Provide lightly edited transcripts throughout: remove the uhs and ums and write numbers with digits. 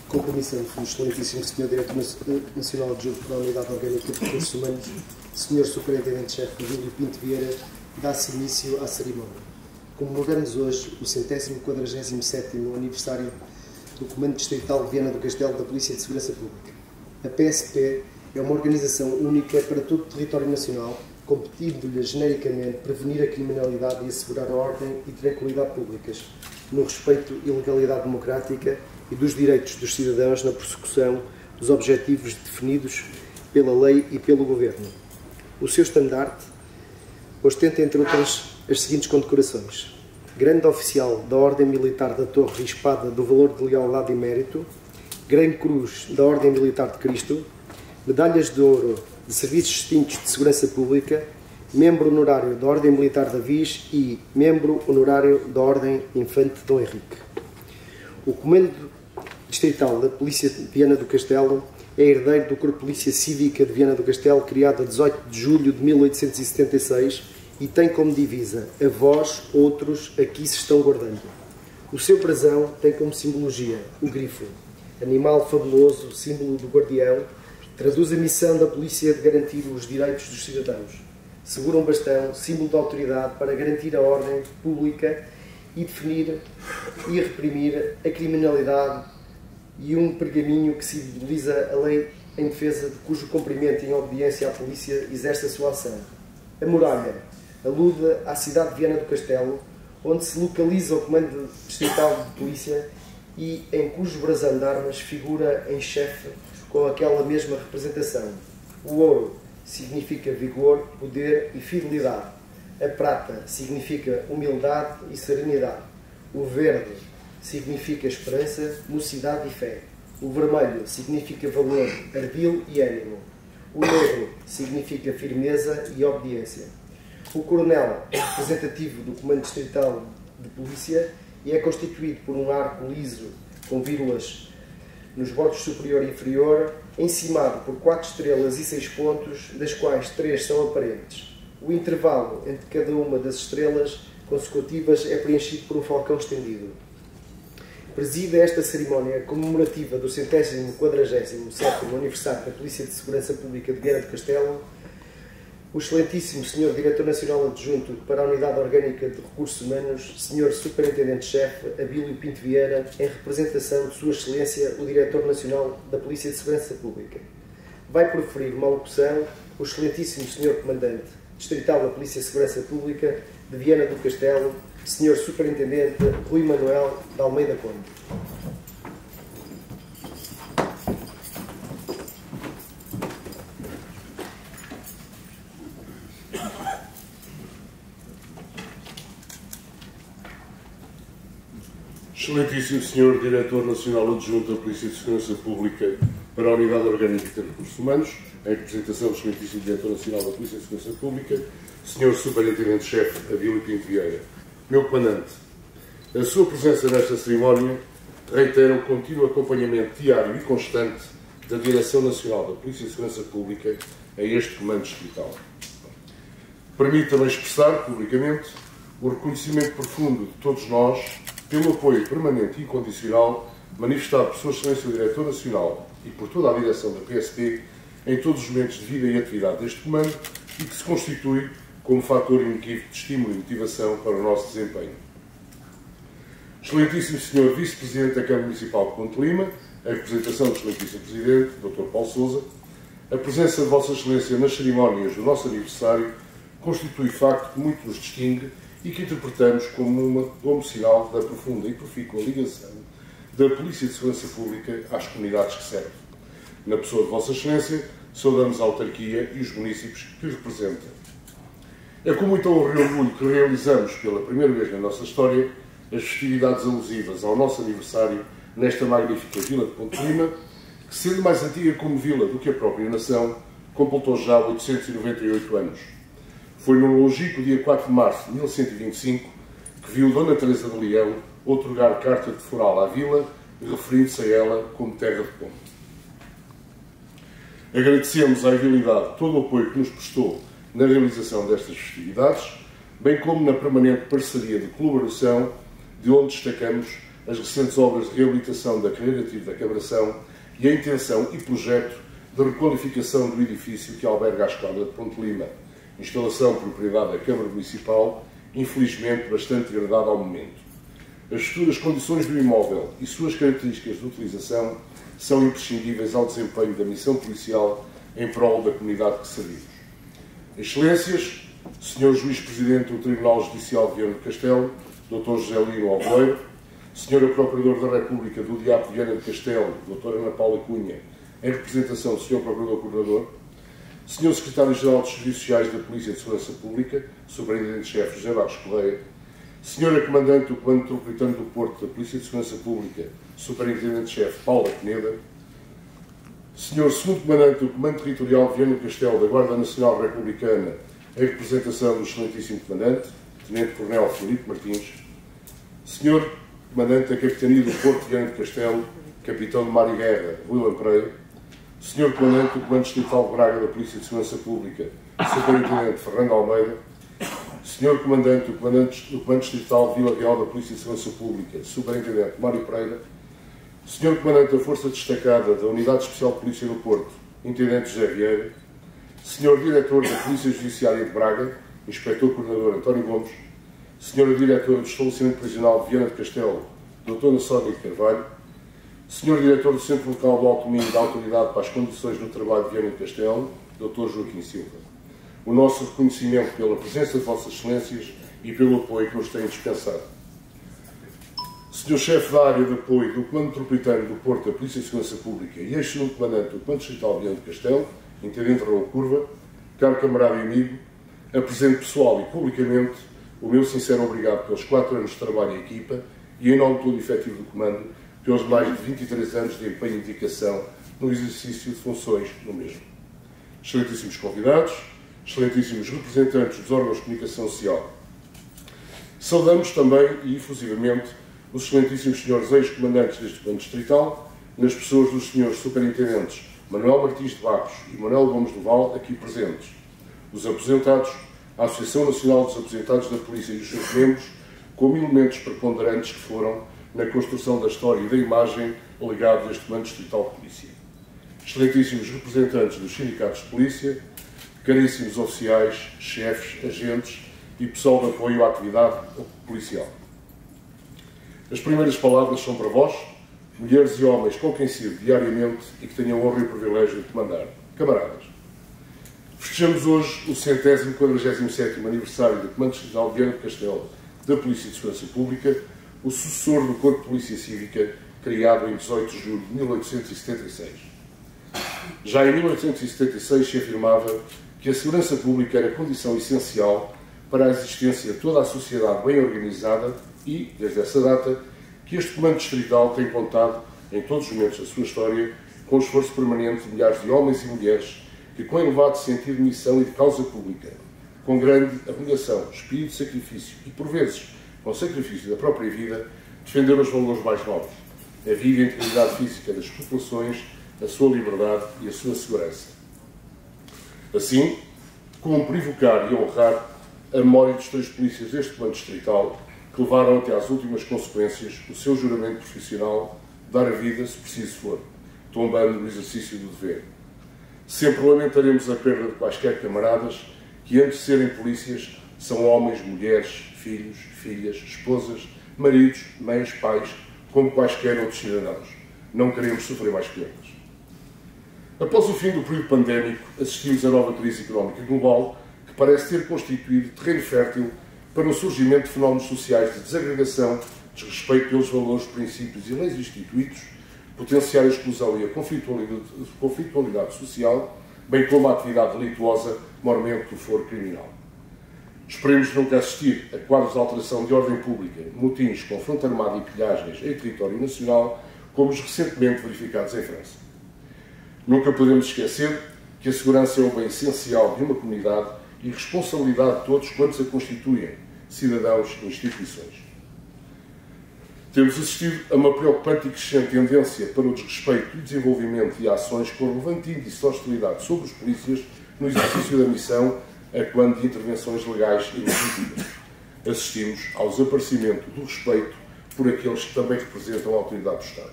Com permissão do excelentíssimo Sr. Diretor Nacional Adjunto para a Unidade Orgânica de Recursos Humanos, Sr. Superintendente-Chefe Abílio Pinto Vieira, dá-se início à cerimónia. Comemoramos hoje o 147º aniversário do Comando Distrital de Viana do Castelo da Polícia de Segurança Pública. A PSP é uma organização única para todo o território nacional, competindo-lhe genericamente prevenir a criminalidade e assegurar a ordem e tranquilidade públicas, no respeito e legalidade democrática e dos direitos dos cidadãos na persecução dos objetivos definidos pela lei e pelo Governo. O seu estandarte ostenta, entre outras, as seguintes condecorações: Grande Oficial da Ordem Militar da Torre Rispada do Valor de Lealdade e Mérito, Grande Cruz da Ordem Militar de Cristo, Medalhas de Ouro de Serviços Distintos de Segurança Pública, Membro Honorário da Ordem Militar da Viz e Membro Honorário da Ordem Infante Dom Henrique. O Comando Distrital da Polícia de Viana do Castelo é herdeiro do Corpo de Polícia Cívica de Viana do Castelo, criado a 18 de julho de 1876, e tem como divisa: a vós, outros, aqui se estão guardando. O seu brasão tem como simbologia o grifo, animal fabuloso, símbolo do guardião, traduz a missão da polícia de garantir os direitos dos cidadãos. Segura um bastão, símbolo de autoridade para garantir a ordem pública e definir e reprimir a criminalidade, e um pergaminho que simboliza a lei em defesa de cujo cumprimento e em obediência à polícia exerce a sua ação. A muralha alude à cidade de Viana do Castelo, onde se localiza o Comando Distrital de Polícia e em cujo brasão de armas figura em chefe com aquela mesma representação. O ouro significa vigor, poder e fidelidade. A prata significa humildade e serenidade. O verde significa esperança, mocidade e fé. O vermelho significa valor, ardil e ânimo. O negro significa firmeza e obediência. O coronel é representativo do Comando Distrital de Polícia e é constituído por um arco liso com vírgulas nos bordos superior e inferior, encimado por 4 estrelas e 6 pontos, das quais 3 são aparentes. O intervalo entre cada uma das estrelas consecutivas é preenchido por um falcão estendido. Preside esta cerimónia comemorativa do 147º aniversário da Polícia de Segurança Pública de Viana do Castelo o excelentíssimo Sr. Diretor Nacional Adjunto para a Unidade Orgânica de Recursos Humanos, Sr. Superintendente-Chefe Abílio Pinto Vieira, em representação de Sua Excelência o Diretor Nacional da Polícia de Segurança Pública. Vai proferir uma locução o excelentíssimo Sr. Comandante Distrital da Polícia de Segurança Pública de Viana do Castelo, Sr. Superintendente Rui Manuel de Almeida Conde. Excelentíssimo Sr. Diretor Nacional Adjunto da Polícia de Segurança Pública para a Unidade Orgânica de Recursos Humanos, em representação do Excelentíssimo Diretor Nacional da Polícia de Segurança Pública, Sr. Superintendente-Chefe Abílio Pinto Vieira. Meu Comandante, a sua presença nesta cerimónia reitera o contínuo acompanhamento diário e constante da Direção Nacional da Polícia de Segurança Pública a este Comando Distrital. Permita-me expressar publicamente o reconhecimento profundo de todos nós pelo apoio permanente e incondicional manifestado por Sua Excelência o Diretor Nacional e por toda a direção da PSP em todos os momentos de vida e atividade deste comando e que se constitui como fator inequívoco de estímulo e motivação para o nosso desempenho. Excelentíssimo Sr. Vice-Presidente da Câmara Municipal de Ponte Lima, em representação do Excelentíssimo Presidente, Dr. Paulo Sousa, a presença de Vossa Excelência nas cerimónias do nosso aniversário constitui facto que muito nos distingue e que interpretamos como sinal da profunda e profícua ligação da Polícia de Segurança Pública às comunidades que serve. Na pessoa de Vossa Excelência, saudamos a autarquia e os municípios que representa. É com muita honra e orgulho que realizamos pela primeira vez na nossa história as festividades alusivas ao nosso aniversário nesta magnífica vila de Ponte Lima, que, sendo mais antiga como vila do que a própria nação, completou já 898 anos. Foi no longínquo dia 4 de março de 1125 que viu Dona Teresa de Leão outorgar carta de foral à vila, referindo-se a ela como terra de ponte. Agradecemos à edilidade todo o apoio que nos prestou na realização destas festividades, bem como na permanente parceria de colaboração, de onde destacamos as recentes obras de reabilitação da carreira ativa da Cabração e a intenção e projeto de requalificação do edifício que alberga a Esquadra de Ponte Lima, instalação propriedade da Câmara Municipal, infelizmente bastante degradada ao momento. As futuras condições do imóvel e suas características de utilização são imprescindíveis ao desempenho da missão policial em prol da comunidade que servimos. Excelências, Sr. Juiz-Presidente do Tribunal Judicial de Viana do Castelo, Dr. José Lino Alvoeiro, Sra. Procuradora da República do Diabo de Viana do Castelo, Dra. Ana Paula Cunha, em representação do Sr. Procurador-Coordenador, Sr. Secretário-Geral dos Serviços Sociais da Polícia de Segurança Pública, Superintendente-Chefe José Barros Correia, Sra. Comandante do Comando Metropolitano do Porto da Polícia de Segurança Pública, Superintendente-Chefe Paula Peneda, Sr. Segundo Comandante do Comando Territorial de Viana do Castelo da Guarda Nacional Republicana, em representação do Excelentíssimo Comandante, Tenente-Coronel Filipe Martins, Sr. Comandante da Capitania do Porto de Viana do Castelo, Capitão de Mar e Guerra, Rui Lampreia, Sr. Comandante do Comando Distrital de Braga da Polícia de Segurança Pública, Superintendente Fernando Almeida, Sr. Comandante do Comando Distrital de Vila Real da Polícia de Segurança Pública, Superintendente Mário Pereira, Sr. Comandante da Força Destacada da Unidade Especial de Polícia do Porto, Intendente José Vieira, Sr. Diretor da Polícia Judiciária de Braga, Inspetor-Coordenador António Gomes, Sra. Diretora do Estabelecimento Prisional de Viana do Castelo, Dra. Sónia de Carvalho, Sr. Diretor do Centro Local do Alto Domínio da Autoridade para as Condições do Trabalho de Viana do Castelo, Dr. Joaquim Silva. O nosso reconhecimento pela presença de Vossas Excelências e pelo apoio que nos têm dispensado. Sr. Chefe da Área de Apoio do Comando Metropolitano do Porto da Polícia de Segurança Pública e ex-segundo Comandante do Comando Distrital de Viana do Castelo, Intendente Raul Curva, caro camarada e amigo, apresento pessoal e publicamente o meu sincero obrigado pelos 4 anos de trabalho em equipa e, em nome de todo o efetivo do Comando, pelos mais de 23 anos de empenho e dedicação no exercício de funções no mesmo. Excelentíssimos convidados, excelentíssimos representantes dos órgãos de comunicação social, saudamos também e efusivamente os excelentíssimos senhores ex-comandantes deste Comando Distrital, nas pessoas dos senhores superintendentes Manuel Martins de Barros e Manuel Gomes do Val, aqui presentes, os aposentados, a Associação Nacional dos Aposentados da Polícia e os seus membros, como elementos preponderantes que foram na construção da história e da imagem legada deste Comando Distrital de Polícia. Excelentíssimos representantes dos sindicatos de polícia, caríssimos oficiais, chefes, agentes e pessoal de apoio à atividade policial. As primeiras palavras são para vós, mulheres e homens com quem sirvo diariamente e que tenham a honra e o privilégio de comandar. Camaradas, festejamos hoje o 147º aniversário do Comando Distrital de Viana do Castelo da Polícia de Segurança Pública, o sucessor do Corpo de Polícia Cívica, criado em 18 de julho de 1876. Já em 1876 se afirmava que a segurança pública era condição essencial para a existência de toda a sociedade bem organizada e, desde essa data, que este Comando Distrital tem contado, em todos os momentos da sua história, com o esforço permanente de milhares de homens e mulheres que, com elevado sentido de missão e de causa pública, com grande abnegação, espírito de sacrifício e, por vezes, com sacrifício da própria vida, defenderam os valores mais nobres, a vida e a integridade física das populações, a sua liberdade e a sua segurança. Assim, cumpre evocar e honrar a memória dos 3 polícias deste Comando Distrital que levaram até às últimas consequências o seu juramento profissional, dar a vida, se preciso for, tombando no exercício do dever. Sempre lamentaremos a perda de quaisquer camaradas que, antes de serem polícias, são homens, mulheres, filhos, filhas, esposas, maridos, mães, pais, como quaisquer outros cidadãos. Não queremos sofrer mais perdas. Após o fim do período pandémico, assistimos a nova crise económica global que parece ter constituído terreno fértil para o surgimento de fenómenos sociais de desagregação, desrespeito pelos valores, princípios e leis instituídos, potenciar a exclusão e a conflitualidade social, bem como a atividade delituosa, mormente do foro criminal. Esperemos nunca assistir a quadros de alteração de ordem pública, motins, confronto armado e pilhagens em território nacional, como os recentemente verificados em França. Nunca podemos esquecer que a segurança é um bem essencial de uma comunidade e responsabilidade de todos quantos a constituem, cidadãos e instituições. Temos assistido a uma preocupante e crescente tendência para o desrespeito e desenvolvimento de ações com relevante índice de hostilidade sobre os polícias no exercício da missão, a quando de intervenções legais e legítimas. Assistimos ao desaparecimento do respeito por aqueles que também representam a autoridade do Estado.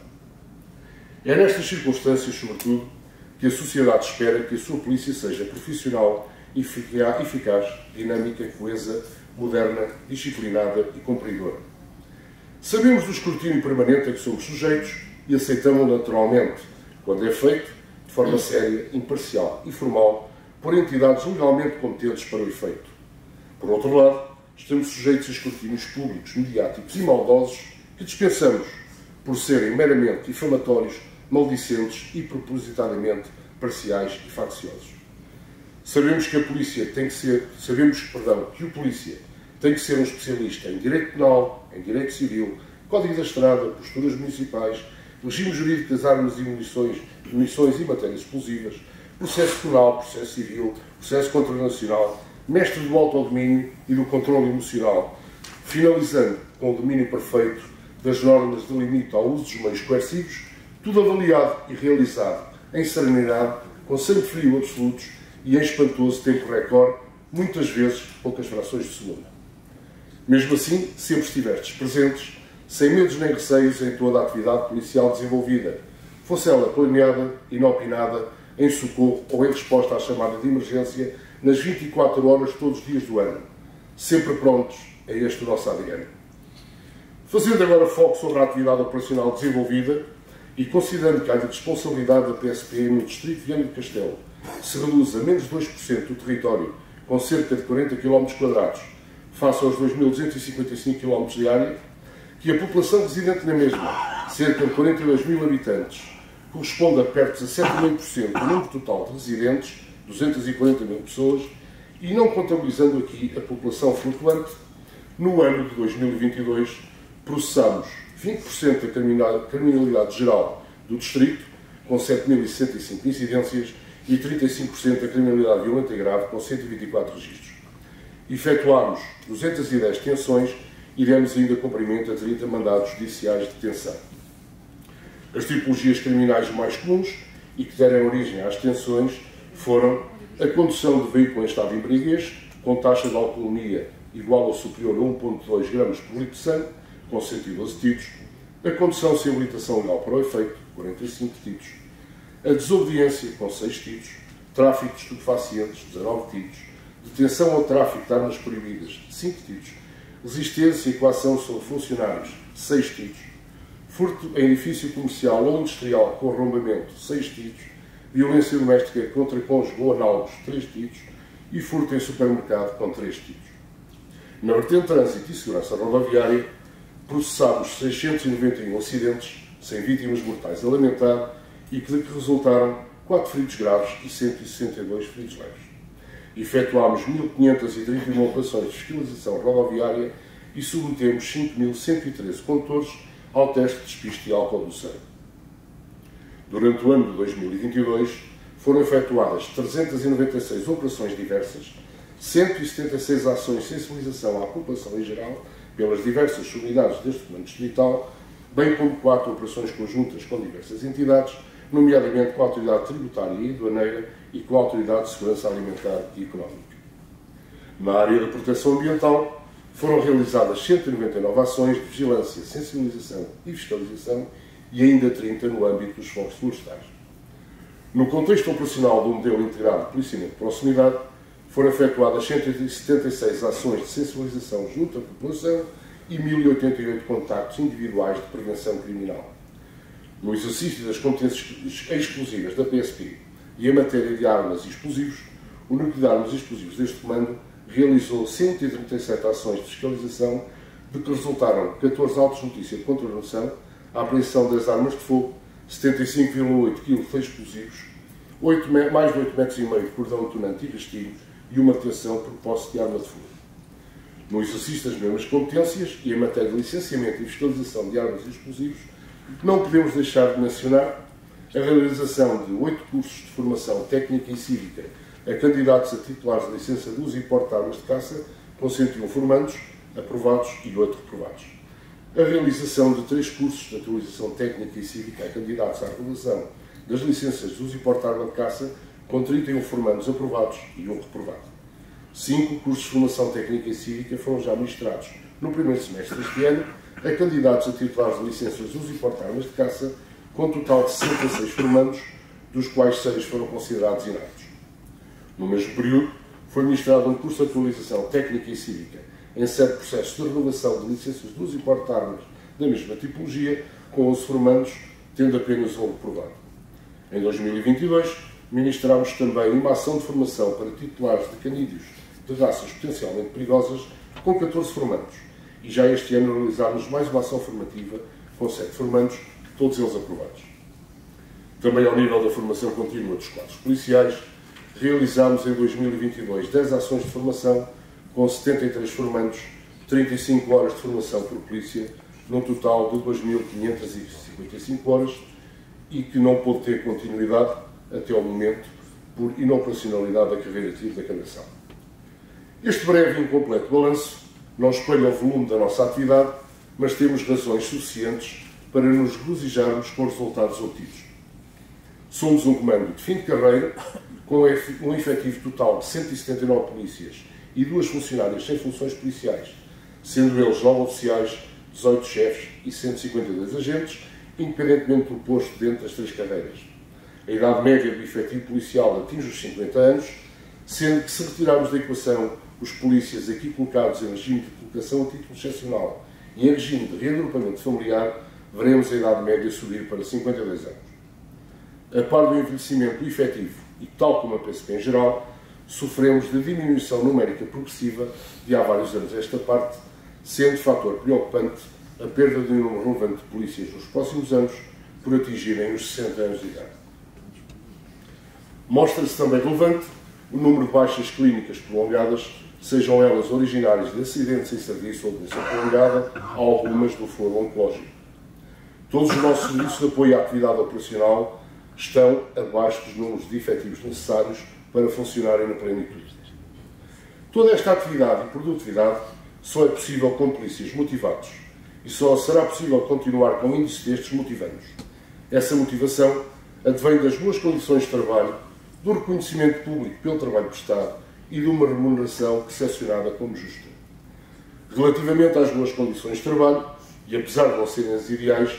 É nestas circunstâncias, sobretudo, que a sociedade espera que a sua polícia seja profissional, eficaz, dinâmica, coesa, moderna, disciplinada e cumpridora. Sabemos do escrutínio permanente a que somos sujeitos e aceitamos-o naturalmente, quando é feito de forma séria, imparcial e formal, por entidades legalmente competentes para o efeito. Por outro lado, estamos sujeitos a escrutínios públicos, mediáticos e maldosos que dispensamos por serem meramente difamatórios, maldicentes e propositadamente parciais e facciosos. Sabemos que o polícia tem que ser um especialista em direito penal, em direito civil, código da estrada, posturas municipais, regime jurídico das armas e munições e matérias explosivas, processo penal, processo civil, processo contranacional, mestre do autodomínio e do controle emocional, finalizando com o domínio perfeito das normas de limite ao uso dos meios coercivos, tudo avaliado e realizado em serenidade, com sangue frio absolutos e em espantoso tempo recorde, muitas vezes poucas frações de segundo. Mesmo assim, sempre estivestes presentes, sem medos nem receios em toda a atividade policial desenvolvida, fosse ela planeada, inopinada, em socorro ou em resposta à chamada de emergência, nas 24 horas todos os dias do ano. Sempre prontos, é este o nosso ADN. Fazendo agora foco sobre a atividade operacional desenvolvida e considerando que a responsabilidade da PSP no Distrito de Viana do Castelo se reduz a menos de 2% do território, com cerca de 40 km², face aos 2.255 km de área, que a população residente na mesma, cerca de 42 mil habitantes, corresponde a perto de 7,5% do número total de residentes, 240 mil pessoas, e não contabilizando aqui a população flutuante, no ano de 2022 processamos 20% da criminalidade geral do Distrito, com 7.065 incidências, e 35% da criminalidade violenta e grave, com 124 registros. Efetuámos 210 detenções e demos ainda cumprimento a 30 mandados judiciais de detenção. As tipologias criminais mais comuns e que deram origem às detenções foram a condução de veículo em estado de embriaguez, com taxa de alcoolemia igual ou superior a 1,2 gramas por litro de sangue, com 112 títulos, a condução sem habilitação legal para o efeito, 45 títulos, a desobediência, com 6 títulos, tráfico de estupefacientes, 19 títulos, detenção ou tráfico de armas proibidas, 5 títulos, resistência e coação sobre funcionários, 6 títulos, furto em edifício comercial ou industrial com arrombamento, 6 títulos, violência doméstica contra cônjuge ou análogos, 3 títulos, e furto em supermercado, com 3 títulos. Na vertente de trânsito e segurança rodoviária, processámos 691 acidentes, sem vítimas mortais a lamentar, e que resultaram 4 feridos graves e 162 feridos leves. Efetuámos 1.531 operações de fiscalização rodoviária e submetemos 5.113 condutores ao teste de despiste de álcool do sangue. Durante o ano de 2022, foram efetuadas 396 operações diversas, 176 ações de sensibilização à população em geral, pelas diversas unidades deste comando distrital, bem como 4 operações conjuntas com diversas entidades, nomeadamente com a Autoridade Tributária e Aduaneira e com a Autoridade de Segurança Alimentar e Económica. Na área da proteção ambiental, foram realizadas 199 ações de vigilância, sensibilização e fiscalização e ainda 30 no âmbito dos fogos florestais. No contexto operacional do modelo integrado de policiamento de proximidade, foram efetuadas 176 ações de sensibilização junto à população e 1.088 contactos individuais de prevenção criminal. No exercício das competências exclusivas da PSP e em matéria de armas e explosivos, o Núcleo de Armas e Explosivos deste comando realizou 137 ações de fiscalização, de que resultaram 14 autos de notícia de contraordenação, a apreensão das armas de fogo, 75,8 kg de explosivos, mais de 8,5 metros de cordão detonante e rastilho e uma detenção por posse de arma de fogo. No exercício das mesmas competências e em matéria de licenciamento e fiscalização de armas e explosivos, não podemos deixar de mencionar a realização de 8 cursos de formação técnica e cívica a candidatos a titulares de licença de uso e porte de armas de caça, com 101 formandos, aprovados e 8 reprovados. A realização de 3 cursos de atualização técnica e cívica a candidatos à renovação das licenças de uso e porte de arma de caça, com 31 formandos aprovados e 1 reprovado. 5 cursos de formação técnica e cívica foram já ministrados no primeiro semestre deste ano, a candidatos a titulares de licenças de uso e porte de armas de caça, com um total de 66 formandos, dos quais 6 foram considerados inaptos. No mesmo período, foi ministrado um curso de atualização técnica e cívica, em 7 processos de renovação de licenças de uso e porte de armas da mesma tipologia, com 11 formandos, tendo apenas um reprovado. Em 2022, ministrámos também uma ação de formação para titulares de canídeos de raças potencialmente perigosas, com 14 formandos. E já este ano realizámos mais uma ação formativa com 7 formandos, todos eles aprovados. Também ao nível da formação contínua dos quadros policiais, realizámos em 2022 10 ações de formação com 73 formandos, 35 horas de formação por polícia, num total de 2.555 horas, e que não pôde ter continuidade até ao momento por inoperacionalidade da carreira de tiro da candidação. Este breve e incompleto balanço não espelha o volume da nossa atividade, mas temos razões suficientes para nos regozijarmos com os resultados obtidos. Somos um comando de fim de carreira, com um efetivo total de 179 polícias e 2 funcionárias sem funções policiais, sendo eles 9 oficiais, 18 chefes e 152 agentes, independentemente do posto dentro das 3 carreiras. A idade média do efetivo policial atinge os 50 anos, sendo que, se retirarmos da equação os polícias aqui colocados em regime de colocação a título excepcional e em regime de reagrupamento familiar, veremos a idade média subir para 52 anos. A par do envelhecimento do efetivo, e tal como a PSP em geral, sofremos de diminuição numérica progressiva de há vários anos esta parte, sendo fator preocupante a perda de um número relevante de polícias nos próximos anos por atingirem os 60 anos de idade. Mostra-se também relevante o número de baixas clínicas prolongadas, sejam elas originárias de acidentes em serviço ou de doença prolongada, algumas do foro oncológico. Todos os nossos serviços de apoio à atividade operacional estão abaixo dos números de efetivos necessários para funcionarem na plenitude. Toda esta atividade e produtividade só é possível com polícias motivados e só será possível continuar com índices destes motivando-nos. Essa motivação advém das boas condições de trabalho, do reconhecimento público pelo trabalho prestado e de uma remuneração percepcionada como justa. Relativamente às boas condições de trabalho, e apesar de não serem as ideais,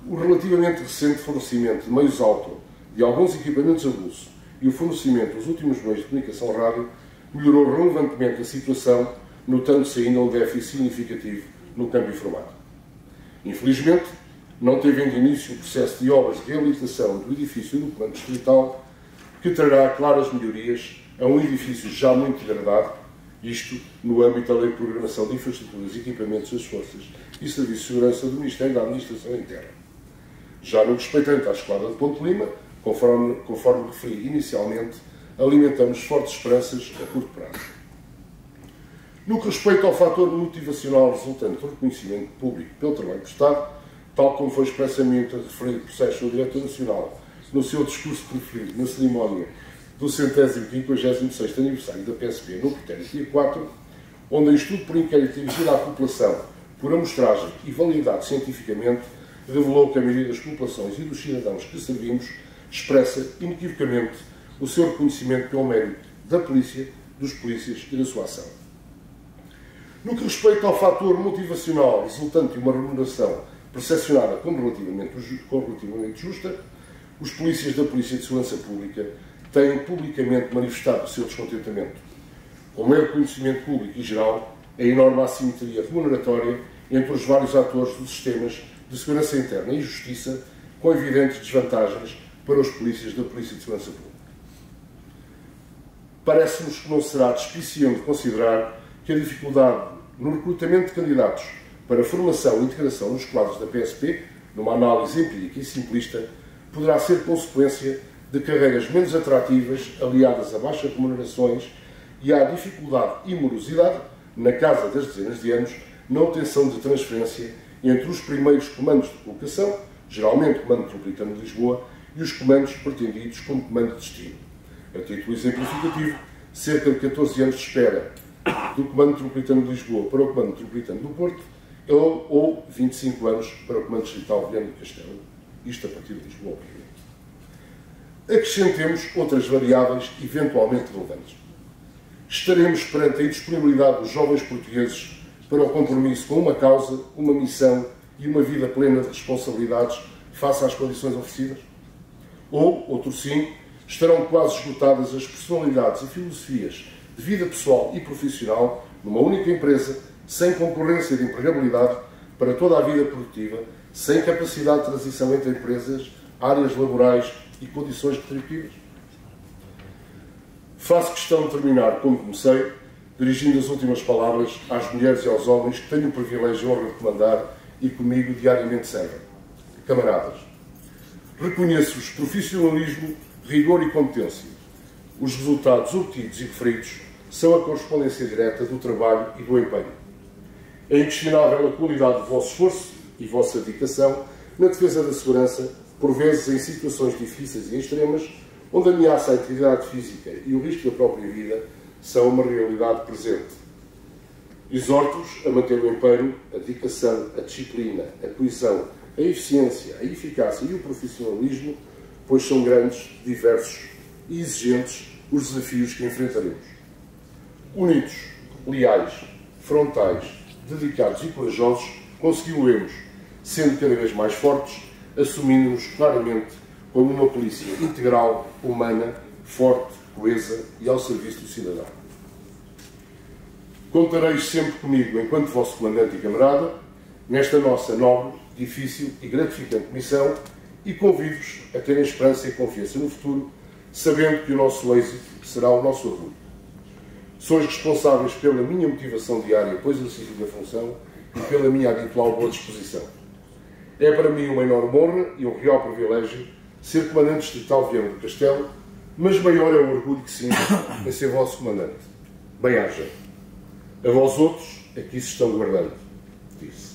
o relativamente recente fornecimento de meios auto de alguns equipamentos avulso e o fornecimento dos últimos meios de comunicação rádio melhorou relevantemente a situação, notando-se ainda um déficit significativo no câmbio informático. Infelizmente, não teve ainda início o processo de obras de reabilitação do edifício do Comando Distrital, que trará claras melhorias a um edifício já muito degradado, isto no âmbito da Lei de Programação de Infraestruturas e Equipamentos das Forças e Serviços de Segurança do Ministério da Administração Interna. Já no respeitante à Esquadra de Ponte Lima, conforme referi inicialmente, alimentamos fortes esperanças a curto prazo. No que respeita ao fator motivacional resultante do reconhecimento público pelo trabalho prestado, tal como foi expressamente referido por Sérgio Diretor Nacional no seu discurso preferido na cerimónia do 156º aniversário da PSP no pretérito dia 4, onde em estudo por inquérito dirigido à população por amostragem e validado cientificamente, revelou que a maioria das populações e dos cidadãos que servimos expressa inequivocamente o seu reconhecimento pelo mérito da polícia, dos polícias e da sua ação. No que respeita ao fator motivacional resultante de uma remuneração percepcionada como relativamente justa, os polícias da Polícia de Segurança Pública têm publicamente manifestado o seu descontentamento. Como é reconhecimento público e geral, a enorme assimetria remuneratória entre os vários atores dos sistemas de segurança interna e justiça, com evidentes desvantagens para os polícias da Polícia de Segurança Pública. Parece-nos que não será despiciente considerar que a dificuldade no recrutamento de candidatos para a formação e integração nos quadros da PSP, numa análise empírica e simplista, poderá ser consequência de carreiras menos atrativas, aliadas a baixas remunerações e à dificuldade e morosidade, na casa das dezenas de anos, na obtenção de transferência entre os primeiros comandos de colocação, geralmente o Comando Metropolitano de Lisboa, e os comandos pretendidos como Comando de Destino. A título exemplificativo, cerca de 14 anos de espera do Comando Metropolitano de Lisboa para o Comando Metropolitano do Porto, ou 25 anos para o Comando Distrital de Viana do Castelo, isto a partir de Lisboa, obviamente. Acrescentemos outras variáveis eventualmente relevantes. Estaremos perante a indisponibilidade dos jovens portugueses para o compromisso com uma causa, uma missão e uma vida plena de responsabilidades face às condições oferecidas? Ou, outro sim, estarão quase esgotadas as personalidades e filosofias de vida pessoal e profissional numa única empresa, sem concorrência de empregabilidade para toda a vida produtiva, sem capacidade de transição entre empresas, áreas laborais e condições retributivas? Faço questão de terminar como comecei, dirigindo as últimas palavras às mulheres e aos homens que tenho o privilégio e a honra de comandar e comigo diariamente servem. Camaradas, reconheço-vos profissionalismo, rigor e competência. Os resultados obtidos e referidos são a correspondência direta do trabalho e do empenho. É inquestionável a qualidade do vosso esforço e vossa dedicação na defesa da segurança, por vezes em situações difíceis e extremas, onde a ameaça à integridade física e o risco da própria vida são uma realidade presente. Exorto-vos a manter o empenho, a dedicação, a disciplina, a coesão, a eficiência, a eficácia e o profissionalismo, pois são grandes, diversos e exigentes os desafios que enfrentaremos. Unidos, leais, frontais, dedicados e corajosos, conseguimos, sendo cada vez mais fortes, assumindo-nos claramente como uma polícia integral, humana, forte, coesa e ao serviço do cidadão. Contareis sempre comigo, enquanto vosso comandante e camarada, nesta nossa nobre, difícil e gratificante missão, e convido-vos a terem esperança e confiança no futuro, sabendo que o nosso êxito será o nosso orgulho. Sois responsáveis pela minha motivação diária, pois exercício da função, e pela minha habitual boa disposição. É para mim uma enorme honra e um real privilégio ser comandante distrital de Viana do Castelo, mas maior é o orgulho que sinto em ser vosso comandante. Bem-aja. A vós outros, aqui se estão guardando. Disse.